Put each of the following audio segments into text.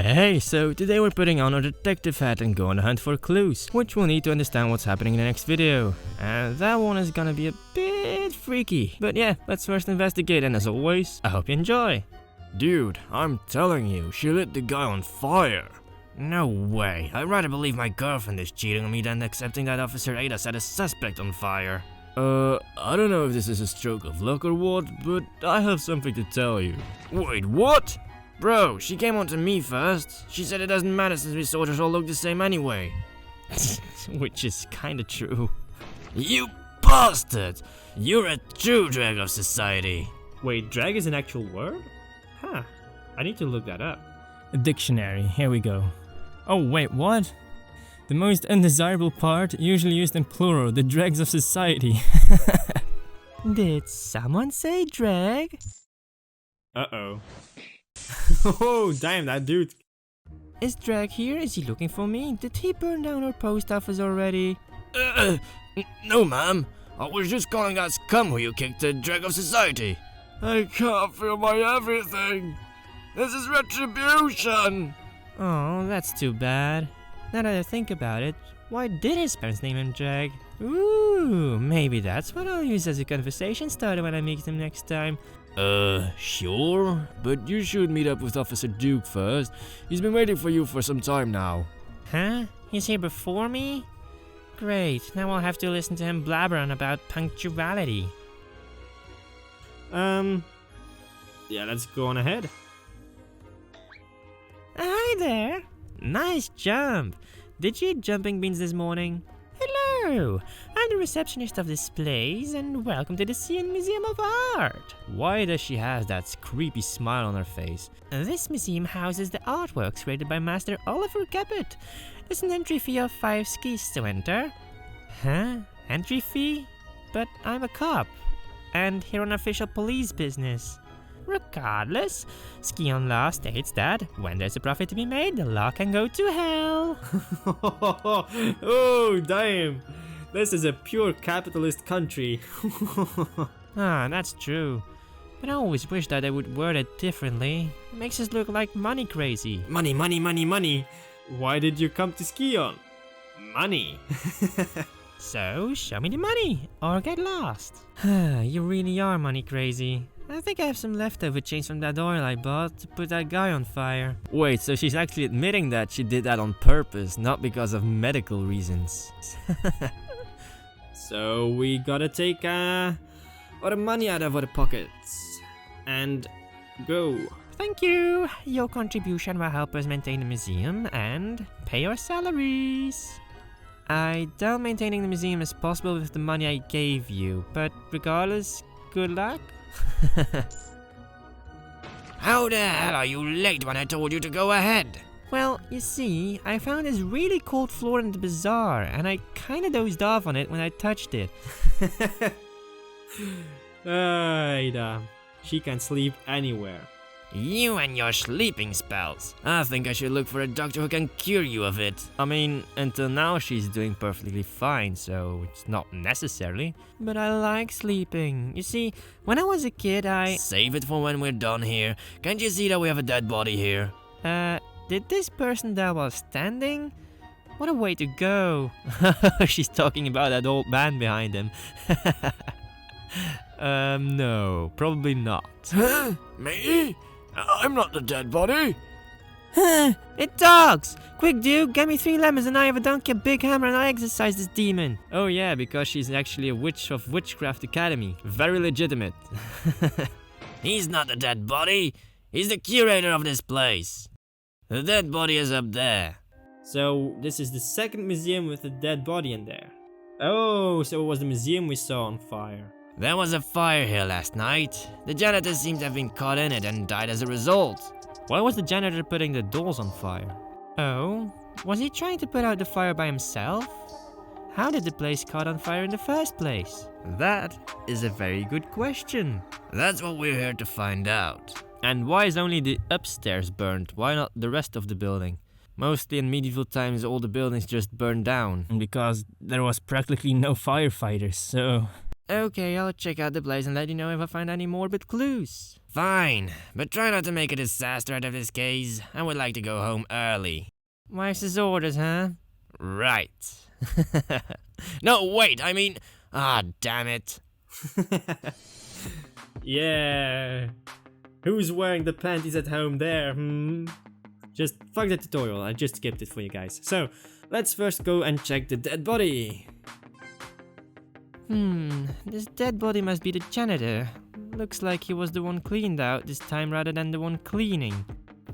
Hey, so today we're putting on our detective hat and going to hunt for clues, which we'll need to understand what's happening in the next video. And that one is gonna be a bit freaky. But yeah, let's first investigate, and as always, I hope you enjoy. Dude, I'm telling you, she lit the guy on fire. No way, I'd rather believe my girlfriend is cheating on me than accepting that Officer Ada set a suspect on fire. I don't know if this is a stroke of luck or what, but I have something to tell you. Wait, what? Bro, she came on to me first. She said it doesn't matter since we soldiers all look the same anyway. Which is kinda true. You bastard! You're a true drag of society. Wait, drag is an actual word? Huh, I need to look that up. A dictionary, here we go. Oh wait, what? The most undesirable part, usually used in plural, the dregs of society. Did someone say drag? Uh-oh. Oh, damn, that dude. Is Dregg here? Is he looking for me? Did he burn down our post office already? No, ma'am. I was just calling that scum who you kicked the drag of society. I can't feel my everything. This is retribution. Oh, that's too bad. Now that I think about it, why did his parents name him Dregg? Ooh, maybe that's what I'll use as a conversation starter when I meet him next time. Sure, but you should meet up with Officer Duke first. He's been waiting for you for some time now. Huh? He's here before me? Great, now I'll have to listen to him blabber on about punctuality. Yeah, let's go on ahead. Hi there! Nice jump! Did you eat jumping beans this morning? Hello! I'm the receptionist of this place, and welcome to the Scion Museum of Art! Why does she have that creepy smile on her face? This museum houses the artworks created by Master Oliver Cabot. There's an entry fee of 5 skis to enter. Huh? Entry fee? But I'm a cop, and here on official police business. Regardless, Scion law states that when there's a profit to be made, the law can go to hell. Oh, damn. This is a pure capitalist country. Ah, that's true. But I always wish that they would word it differently. It makes us look like money crazy. Money, money, money, money. Why did you come to Scion? Money. So, show me the money, or get lost. You really are money crazy. I think I have some leftover change from that oil I bought to put that guy on fire. Wait, so she's actually admitting that she did that on purpose, not because of medical reasons. So we gotta take all the money out of our pockets and go. Thank you. Your contribution will help us maintain the museum and pay our salaries. I doubt maintaining the museum is possible with the money I gave you, but regardless, good luck. How the hell are you late when I told you to go ahead? Well, you see, I found this really cold floor in the bazaar, and I kinda dozed off on it when I touched it. Ada, she can sleep anywhere. You and your sleeping spells. I think I should look for a doctor who can cure you of it. I mean, until now she's doing perfectly fine, so it's not necessarily. But I like sleeping. You see, when I was a kid, Save it for when we're done here. Can't you see that we have a dead body here? Did this person die while standing? What a way to go. She's talking about that old man behind him. No, probably not. Huh? Me? I'm not the dead body. It talks! Quick, dude, get me 3 lemons and I have a donkey, a big hammer, and I exorcise this demon. Oh yeah, because she's actually a witch of Witchcraft Academy. Very legitimate. He's not the dead body. He's the curator of this place. The dead body is up there. So, this is the second museum with a dead body in there. Oh, so it was the museum we saw on fire. There was a fire here last night. The janitor seems to have been caught in it and died as a result. Why was the janitor putting the dolls on fire? Oh, was he trying to put out the fire by himself? How did the place caught on fire in the first place? That is a very good question. That's what we're here to find out. And why is only the upstairs burned? Why not the rest of the building? Mostly in medieval times all the buildings just burned down. Because there was practically no firefighters, so... Okay, I'll check out the place and let you know if I find any morbid clues. Fine, but try not to make a disaster out of this case. I would like to go home early. Wife's his orders, huh? Right. No, wait, I mean... damn it. Yeah. Who's wearing the panties at home there, Just fuck the tutorial, I just skipped it for you guys. So, let's first go and check the dead body. This dead body must be the janitor. Looks like he was the one cleaned out this time rather than the one cleaning.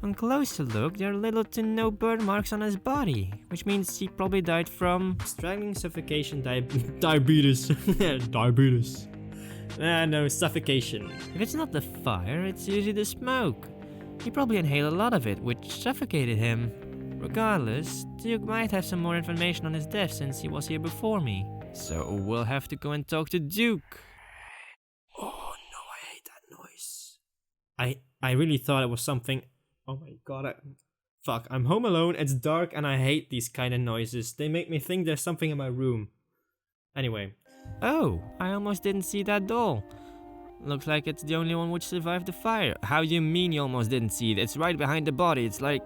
On closer look, there are little to no burn marks on his body, which means he probably died from strangling, suffocation, diabetes. Diabetes. No, suffocation. If it's not the fire, it's usually the smoke. He probably inhaled a lot of it, which suffocated him. Regardless, Duke might have some more information on his death since he was here before me. So we'll have to go and talk to Duke. Oh no, I hate that noise. I really thought it was something... Oh my god, fuck, I'm home alone, it's dark, and I hate these kind of noises. They make me think there's something in my room. Anyway. Oh, I almost didn't see that doll. Looks like it's the only one which survived the fire. How do you mean you almost didn't see it? It's right behind the body, it's like...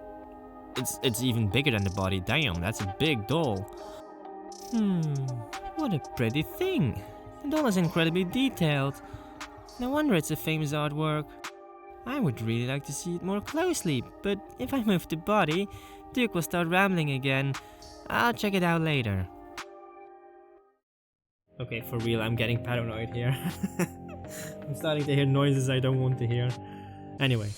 It's even bigger than the body, damn, that's a big doll. What a pretty thing. The doll is incredibly detailed. No wonder it's a famous artwork. I would really like to see it more closely, but if I move the body, Duke will start rambling again. I'll check it out later. Okay, for real, I'm getting paranoid here. I'm starting to hear noises I don't want to hear. Anyway,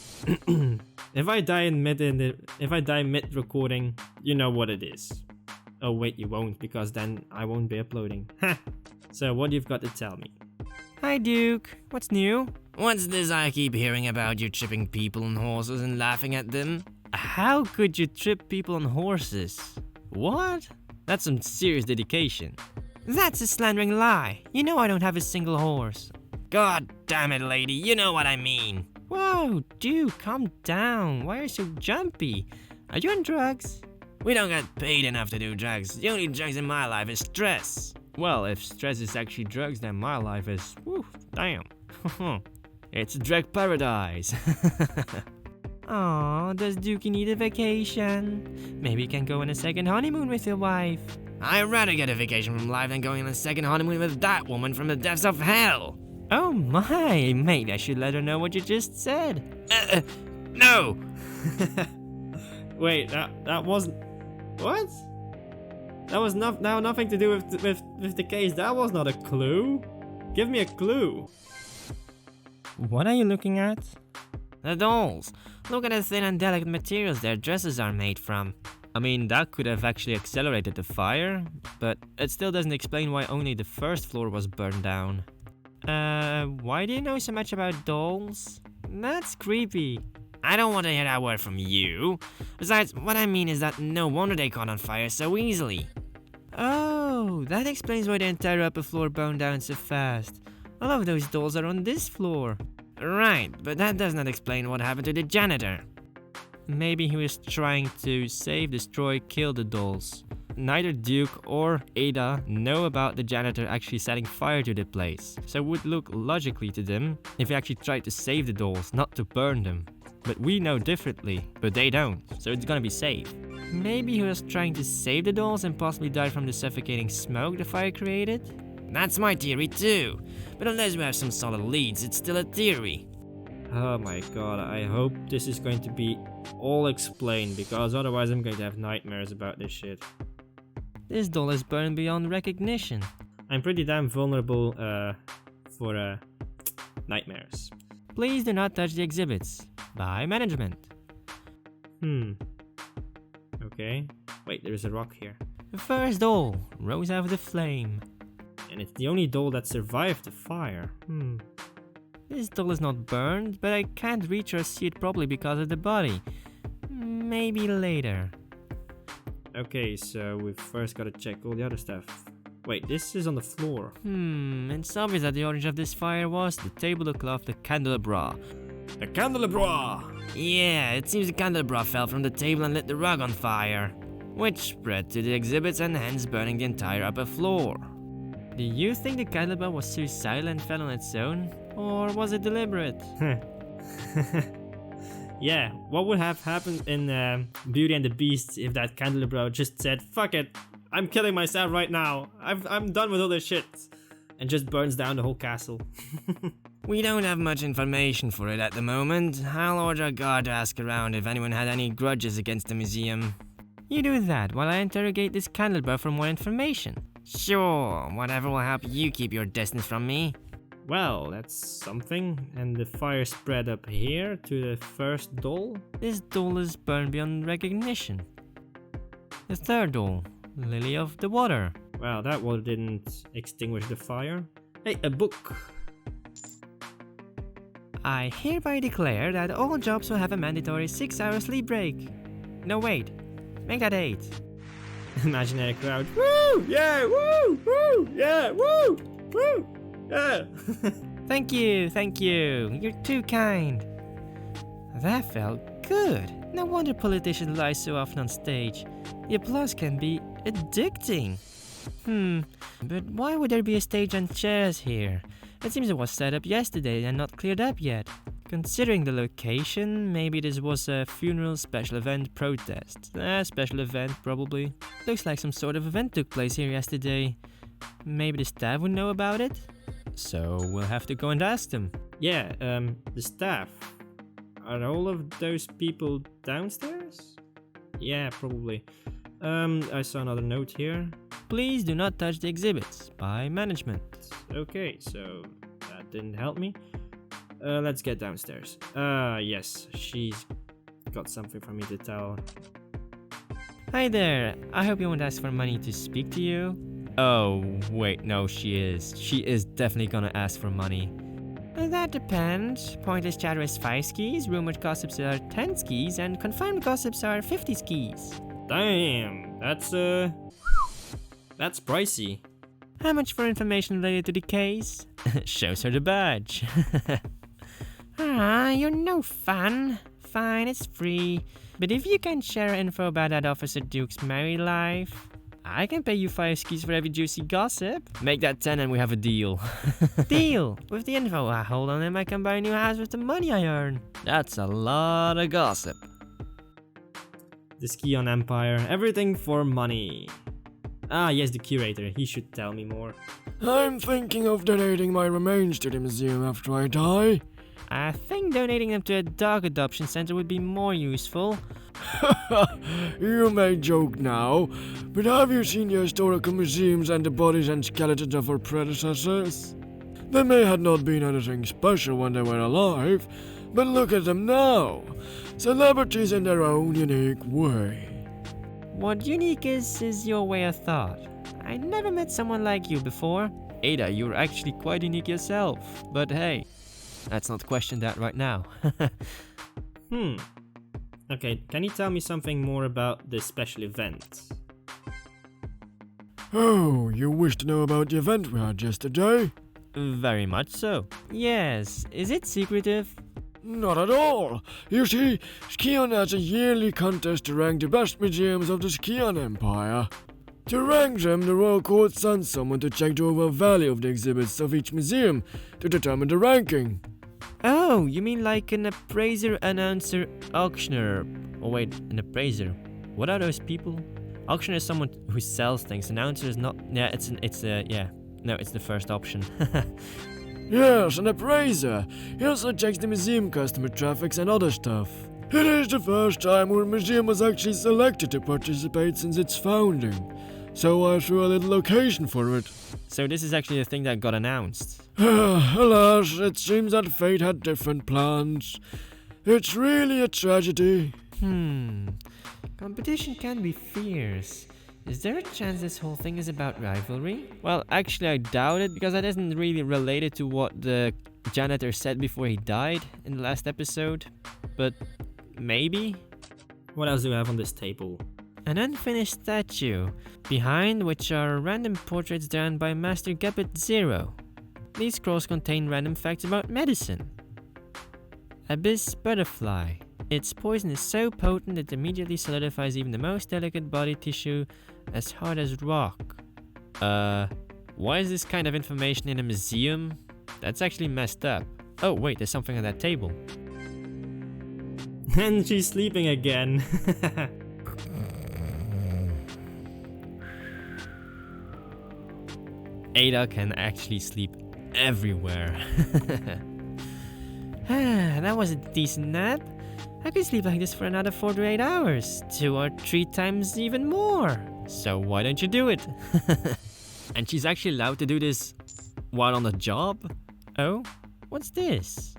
if I die mid recording, you know what it is. Oh wait, you won't, because then I won't be uploading. So what you've got to tell me? Hi Duke, what's new? What's this I keep hearing about you tripping people on horses and laughing at them? How could you trip people on horses? What? That's some serious dedication. That's a slandering lie. You know I don't have a single horse. God damn it, lady, you know what I mean. Whoa, Duke, calm down. Why are you so jumpy? Are you on drugs? We don't get paid enough to do drugs. The only drugs in my life is stress. Well, if stress is actually drugs, then my life is... Whew, damn. It's drug paradise. Aw, does Dookie need a vacation? Maybe you can go on a second honeymoon with your wife. I'd rather get a vacation from life than going on a second honeymoon with that woman from the depths of hell. Oh my, maybe I should let her know what you just said. No! Wait, that wasn't... What? That was nothing to do with the case. That was not a clue. Give me a clue. What are you looking at? The dolls. Look at the thin and delicate materials their dresses are made from. I mean, that could have actually accelerated the fire, but it still doesn't explain why only the first floor was burned down. Why do you know so much about dolls? That's creepy. I don't want to hear that word from you. Besides, what I mean is that no wonder they caught on fire so easily. Oh, that explains why the entire upper floor burned down so fast. All of those dolls are on this floor. Right, but that does not explain what happened to the janitor. Maybe he was trying to save, destroy, kill the dolls. Neither Duke or Ada know about the janitor actually setting fire to the place, so it would look logically to them if he actually tried to save the dolls, not to burn them. But we know differently, but they don't, so it's gonna be safe. Maybe he was trying to save the dolls and possibly died from the suffocating smoke the fire created? That's my theory too, but unless we have some solid leads, it's still a theory. Oh my god, I hope this is going to be all explained, because otherwise I'm going to have nightmares about this shit. This doll is burned beyond recognition. I'm pretty damn vulnerable for nightmares. Please do not touch the exhibits. By management. Okay. Wait, there's a rock here. The first doll rose out of the flame. And it's the only doll that survived the fire. This doll is not burned, but I can't reach or see it properly because of the body. Maybe later. Okay, so we've first got to check all the other stuff. Wait, this is on the floor. It's obvious that the origin of this fire was the table, the cloth, the candelabra. The candelabra! Yeah, it seems the candelabra fell from the table and lit the rug on fire, which spread to the exhibits and hence burning the entire upper floor. Do you think the candelabra was suicidal and fell on its own? Or was it deliberate? Yeah, what would have happened in Beauty and the Beast if that candelabra just said, fuck it, I'm killing myself right now, I'm done with all this shit, and just burns down the whole castle. We don't have much information for it at the moment. I'll order a guard to ask around if anyone had any grudges against the museum. You do that while I interrogate this candelabra for more information. Sure, whatever will help you keep your distance from me. Well, that's something. And the fire spread up here to the first doll. This doll is burned beyond recognition. The third doll, Lily of the Water. Well, that one didn't extinguish the fire. Hey, a book. I hereby declare that all jobs will have a mandatory 6-hour sleep break. No, wait. Make that 8. Imaginary crowd. Woo! Yeah! Woo! Woo! Yeah! Woo! Woo! Yeah! Thank you! You're too kind. That felt good. No wonder politicians lie so often on stage. The applause can be addicting. But why would there be a stage and chairs here? It seems it was set up yesterday and not cleared up yet. Considering the location, maybe this was a funeral special event protest. A special event, probably. Looks like some sort of event took place here yesterday. Maybe the staff would know about it? So we'll have to go and ask them. Yeah, the staff. Are all of those people downstairs? Yeah, probably. I saw another note here. Please do not touch the exhibits by management. Okay, so that didn't help me. Let's get downstairs. Yes, she's got something for me to tell. Hi there, I hope you won't ask for money to speak to you. Oh, wait, no, she is. She is definitely gonna ask for money. That depends. Pointless chatter is 5 skis, rumored gossips are 10 skis, and confirmed gossips are 50 skis. Damn, that's pricey. How much for information related to the case? Shows her the badge. You're no fun. Fine, it's free. But if you can share info about that Officer Duke's married life, I can pay you 5 skis for every juicy gossip. Make that 10 and we have a deal. Deal? With the info I hold on him, I can buy a new house with the money I earn. That's a lot of gossip. The Scion Empire, everything for money. Yes, the curator, he should tell me more. I'm thinking of donating my remains to the museum after I die. I think donating them to a dog adoption center would be more useful. You may joke now, but have you seen the historical museums and the bodies and skeletons of our predecessors? They may have not been anything special when they were alive, but look at them now. Celebrities in their own unique way. What unique is your way of thought. I never met someone like you before. Ada, you're actually quite unique yourself. But hey, let's not question that right now. Okay, can you tell me something more about this special event? Oh, you wish to know about the event we had yesterday? Very much so. Yes, is it secretive? Not at all. You see, Scion has a yearly contest to rank the best museums of the Scion Empire. To rank them, the Royal Court sends someone to check the overall value of the exhibits of each museum to determine the ranking. Oh, you mean like an appraiser, announcer, auctioneer? Oh wait, an appraiser. What are those people? Auctioneer is someone who sells things. Announcer is not. Yeah, it's the first option. Yes, an appraiser. He also checks the museum customer traffics and other stuff. It is the first time our museum was actually selected to participate since its founding, so I threw a little occasion for it. So this is actually the thing that got announced. Alas, it seems that fate had different plans. It's really a tragedy. Competition can be fierce. Is there a chance this whole thing is about rivalry? Well, actually I doubt it, because that isn't really related to what the janitor said before he died in the last episode. But maybe? What else do we have on this table? An unfinished statue, behind which are random portraits drawn by Master Gepet Zero. These scrolls contain random facts about medicine. Abyss butterfly. Its poison is so potent it immediately solidifies even the most delicate body tissue as hard as rock. Why is this kind of information in a museum? That's actually messed up. Oh wait, there's something on that table. And she's sleeping again. Ada can actually sleep everywhere. That was a decent nap. I could sleep like this for another 4 to 8 hours, 2 or 3 times even more. So why don't you do it? And she's actually allowed to do this while on the job? Oh, what's this?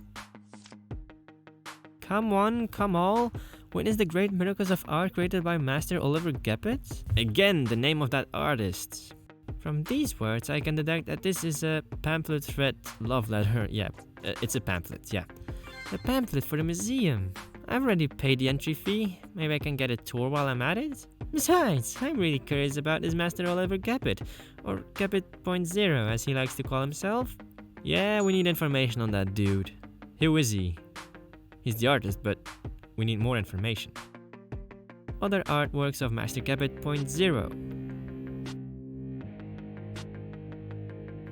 Come one, come all, witness the great miracles of art created by Master Oliver Geppert? Again, the name of that artist. From these words, I can deduct that this is a pamphlet thread love letter. Yeah, it's a pamphlet, yeah. A pamphlet for the museum. I've already paid the entry fee. Maybe I can get a tour while I'm at it? Besides, I'm really curious about this Master Oliver Geppert, or Geppert.0 as he likes to call himself. Yeah, we need information on that dude. Who is he? He's the artist, but we need more information. Other artworks of Master Geppert.0.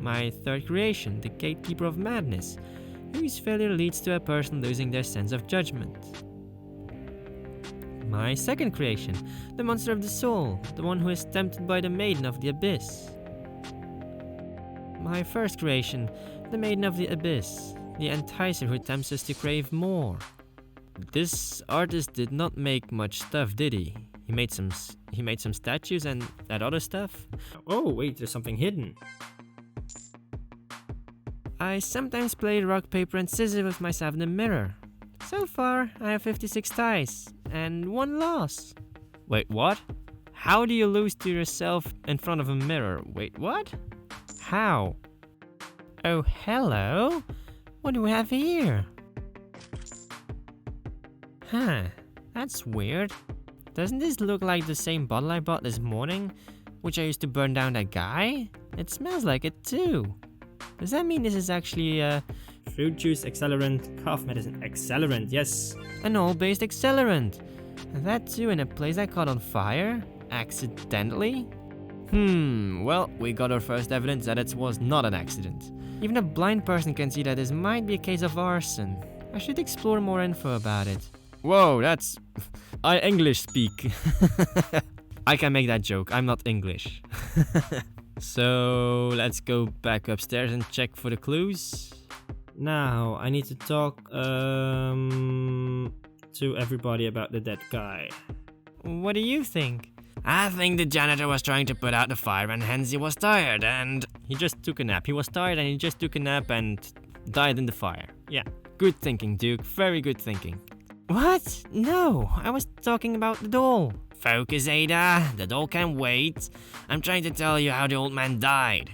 My third creation, the Gatekeeper of Madness, whose failure leads to a person losing their sense of judgment. My second creation, the Monster of the Soul, the one who is tempted by the Maiden of the Abyss. My first creation, the Maiden of the Abyss, the enticer who tempts us to crave more. This artist did not make much stuff, did he? He made some statues and that other stuff. Oh wait, there's something hidden. I sometimes play rock, paper and scissors with myself in the mirror. So far, I have 56 ties and 1 loss. Wait, what? How do you lose to yourself in front of a mirror? Wait, what? How? Oh, hello? What do we have here? Huh, that's weird. Doesn't this look like the same bottle I bought this morning, which I used to burn down that guy? It smells like it too. Does that mean this is actually a fruit juice accelerant, cough medicine accelerant? Yes, an oil-based accelerant. And that too in a place I caught on fire? Accidentally? Well, we got our first evidence that it was not an accident. Even a blind person can see that this might be a case of arson. I should explore more info about it. Whoa, that's... I English speak. I can make that joke, I'm not English. So, let's go back upstairs and check for the clues. Now, I need to talk to everybody about the dead guy. What do you think? I think the janitor was trying to put out the fire and hence he was tired and... He just took a nap. He was tired and he just took a nap and died in the fire. Yeah, good thinking, Duke. Very good thinking. What? No, I was talking about the doll. Focus, Ada. The doll can wait. I'm trying to tell you how the old man died.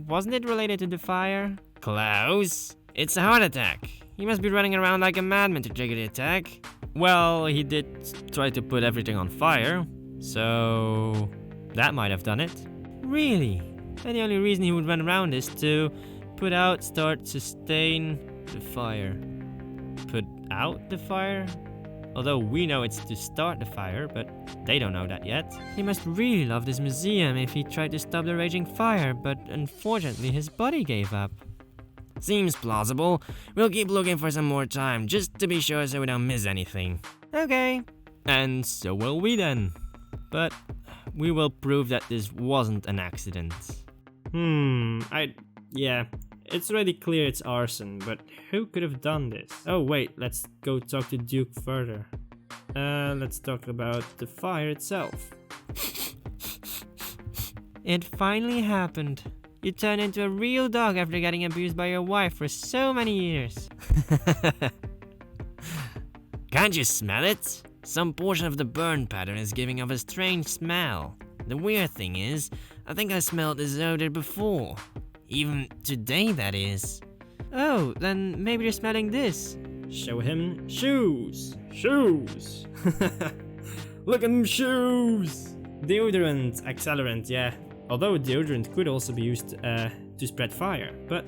Wasn't it related to the fire? Close. It's a heart attack. He must be running around like a madman to trigger the attack. Well, he did try to put everything on fire, so that might have done it. Really? And the only reason he would run around is to put out, start, sustain the fire. Put out the fire? Although we know it's to start the fire, but they don't know that yet. He must really love this museum if he tried to stop the raging fire, but unfortunately his body gave up. Seems plausible. We'll keep looking for some more time, just to be sure so we don't miss anything. Okay. And so will we then. But we will prove that this wasn't an accident. Yeah. It's already clear it's arson, but who could have done this? Oh wait, let's go talk to Duke further. Let's talk about the fire itself. It finally happened. You turned into a real dog after getting abused by your wife for so many years. Can't you smell it? Some portion of the burn pattern is giving off a strange smell. The weird thing is, I think I smelled this odor before. Even today, that is. Oh, then maybe you're smelling this. Show him shoes. Shoes. Look at them shoes. Deodorant, accelerant, yeah. Although deodorant could also be used to spread fire, but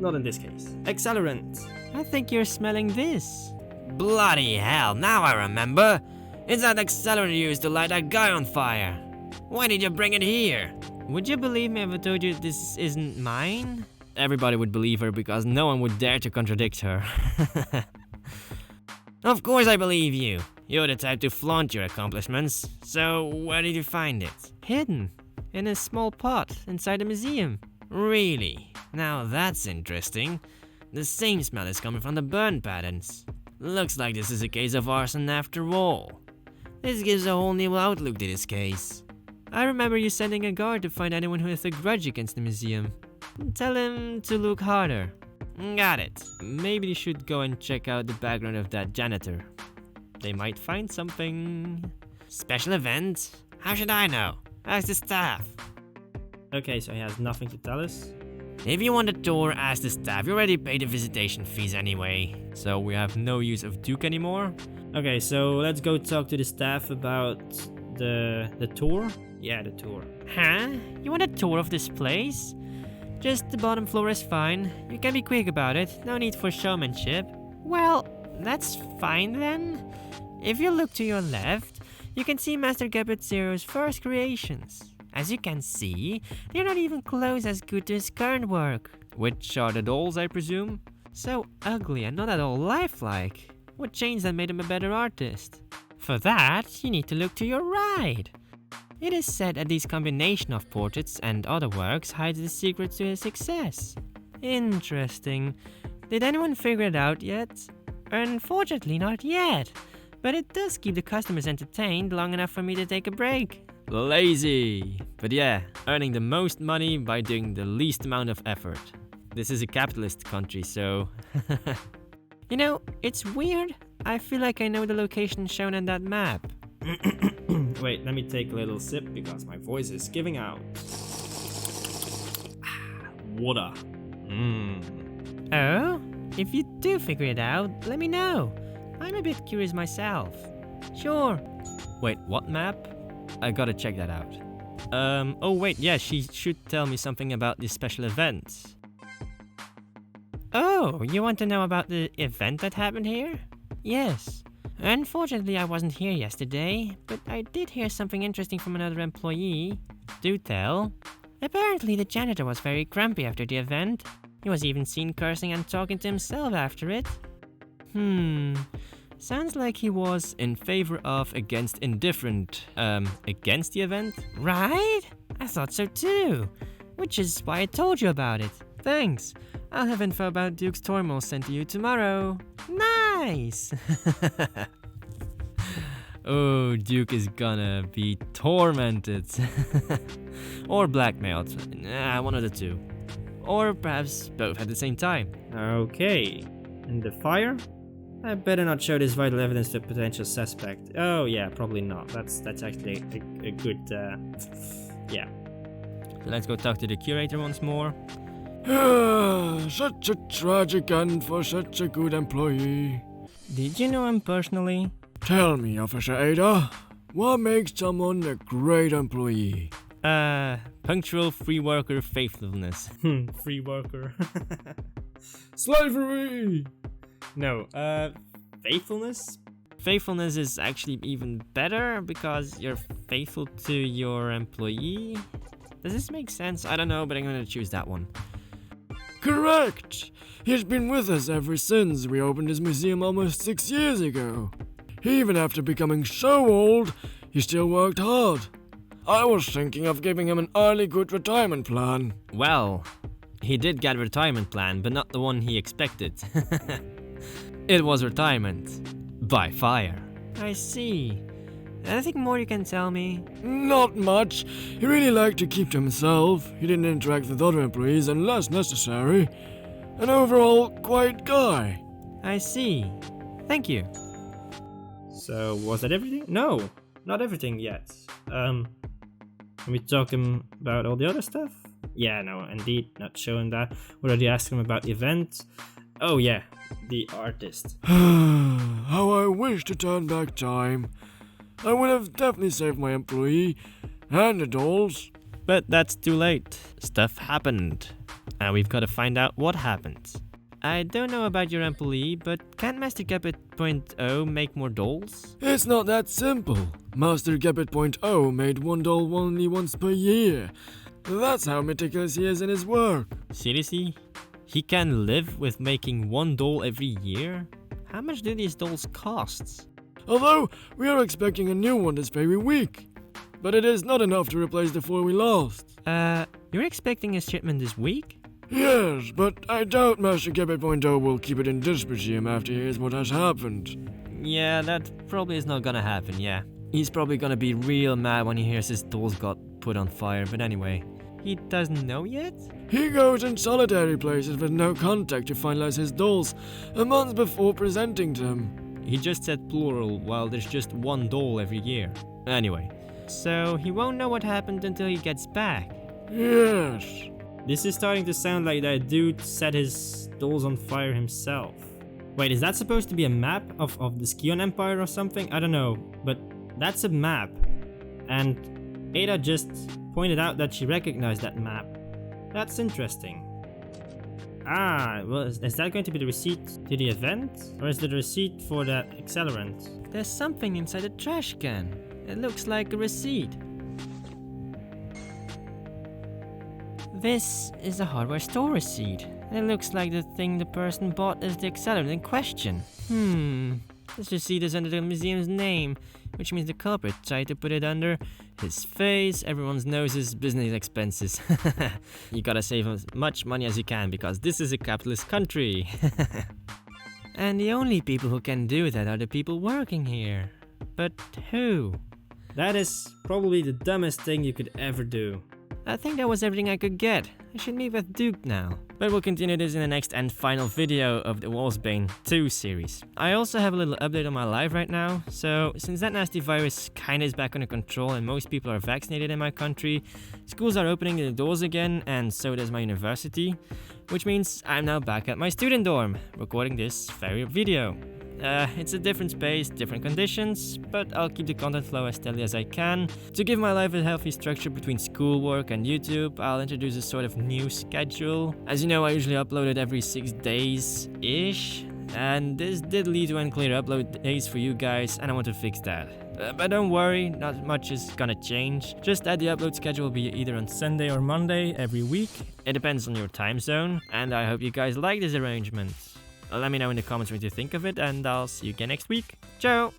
not in this case. Accelerant. I think you're smelling this. Bloody hell, now I remember. It's that accelerant you used to light that guy on fire. Why did you bring it here? Would you believe me if I told you this isn't mine? Everybody would believe her because no one would dare to contradict her. Of course I believe you. You're the type to flaunt your accomplishments. So, where did you find it? Hidden. In a small pot inside the museum. Really? Now that's interesting. The same smell is coming from the burn patterns. Looks like this is a case of arson after all. This gives a whole new outlook to this case. I remember you sending a guard to find anyone who has a grudge against the museum. Tell him to look harder. Got it. Maybe you should go and check out the background of that janitor. They might find something. Special event? How should I know? Ask the staff. Okay, so he has nothing to tell us. If you want a tour, ask the staff. You already paid the visitation fees anyway. So we have no use of Duke anymore. Okay, so let's go talk to the staff about the tour. Yeah, the tour. Huh? You want a tour of this place? Just the bottom floor is fine. You can be quick about it. No need for showmanship. Well, that's fine then. If you look to your left, you can see Master Gambit Zero's first creations. As you can see, they're not even close as good to his current work. Which are the dolls, I presume? So ugly and not at all lifelike. What changed that made him a better artist? For that, you need to look to your right. It is said that this combination of portraits and other works hides the secret to his success. Interesting. Did anyone figure it out yet? Unfortunately, not yet. But it does keep the customers entertained long enough for me to take a break. Lazy. But yeah, earning the most money by doing the least amount of effort. This is a capitalist country, so... You know, it's weird. I feel like I know the location shown on that map. Wait, let me take a little sip because my voice is giving out. Water. Oh? If you do figure it out, let me know. I'm a bit curious myself. Sure. Wait, what map? I gotta check that out. Oh wait, yeah, she should tell me something about this special event. Oh, you want to know about the event that happened here? Yes. Unfortunately, I wasn't here yesterday, but I did hear something interesting from another employee. Do tell. Apparently, the janitor was very grumpy after the event. He was even seen cursing and talking to himself after it. Sounds like he was in favor of against indifferent, against the event? Right? I thought so too. Which is why I told you about it. Thanks. I'll have info about Duke's turmoil sent to you tomorrow. Nice! Oh, Duke is gonna be tormented. Or blackmailed. One of the two. Or perhaps both at the same time. Okay. And the fire? I better not show this vital evidence to a potential suspect. Oh yeah, probably not. That's actually a good, yeah. So let's go talk to the curator once more. Such a tragic end for such a good employee. Did you know him personally? Tell me, Officer Ada, what makes someone a great employee? Punctual, free worker, faithfulness. Free worker. Slavery! No, faithfulness? Faithfulness is actually even better because you're faithful to your employee. Does this make sense? I don't know, but I'm gonna choose that one. Correct! He's been with us ever since we opened his museum almost 6 years ago. Even after becoming so old, he still worked hard. I was thinking of giving him an early good retirement plan. Well, he did get a retirement plan, but not the one he expected. It was retirement. By fire. I see. Anything more you can tell me? Not much. He really liked to keep to himself. He didn't interact with other employees unless necessary. An overall quiet guy. I see. Thank you. So, was that everything? No, not everything yet. Can we talk him about all the other stuff? Yeah, no, indeed, not showing that. We already asked him about the event. Oh yeah, the artist. How I wish to turn back time. I would have definitely saved my employee and the dolls. But that's too late. Stuff happened. And we've got to find out what happened. I don't know about your employee, but can't Master Gambit.0 make more dolls? It's not that simple. Master Gambit.0 made one doll only once per year. That's how meticulous he is in his work. Seriously? He can live with making one doll every year? How much do these dolls cost? Although, we are expecting a new one this very week. But it is not enough to replace the 4 we lost. You're expecting a shipment this week? Yes, but I doubt Master Kepe.0 will keep it in this museum after he hears what has happened. Yeah, that probably is not gonna happen, yeah. He's probably gonna be real mad when he hears his dolls got put on fire, but anyway. He doesn't know yet? He goes in solitary places with no contact to finalize his dolls a month before presenting them. He just said plural while there's just one doll every year. Anyway, so he won't know what happened until he gets back. Yes. This is starting to sound like that dude set his dolls on fire himself. Wait, is that supposed to be a map of the Scion Empire or something? I don't know, but that's a map. And Ada just pointed out that she recognized that map. That's interesting. Ah, well, is that going to be the receipt to the event? Or is it the receipt for that accelerant? There's something inside the trash can. It looks like a receipt. This is a hardware store receipt. It looks like the thing the person bought is the accelerant in question. This receipt is under the museum's name, which means the culprit tried to put it under his face, everyone's noses, business expenses. You gotta save as much money as you can because this is a capitalist country. And the only people who can do that are the people working here. But who? That is probably the dumbest thing you could ever do. I think that was everything I could get. I should meet with Duke now. But we'll continue this in the next and final video of the Bane 2 series. I also have a little update on my life right now. So, since that nasty virus kinda is back under control and most people are vaccinated in my country, schools are opening their doors again and so does my university. Which means I'm now back at my student dorm, recording this very video. It's a different space, different conditions, but I'll keep the content flow as steady as I can. To give my life a healthy structure between schoolwork and YouTube, I'll introduce a sort of new schedule. As you know, I usually upload it every 6 days-ish, and this did lead to unclear upload days for you guys, and I want to fix that. But don't worry, not much is gonna change. Just that the upload schedule will be either on Sunday or Monday every week. It depends on your time zone, and I hope you guys like this arrangement. Let me know in the comments what you think of it, and I'll see you again next week. Ciao!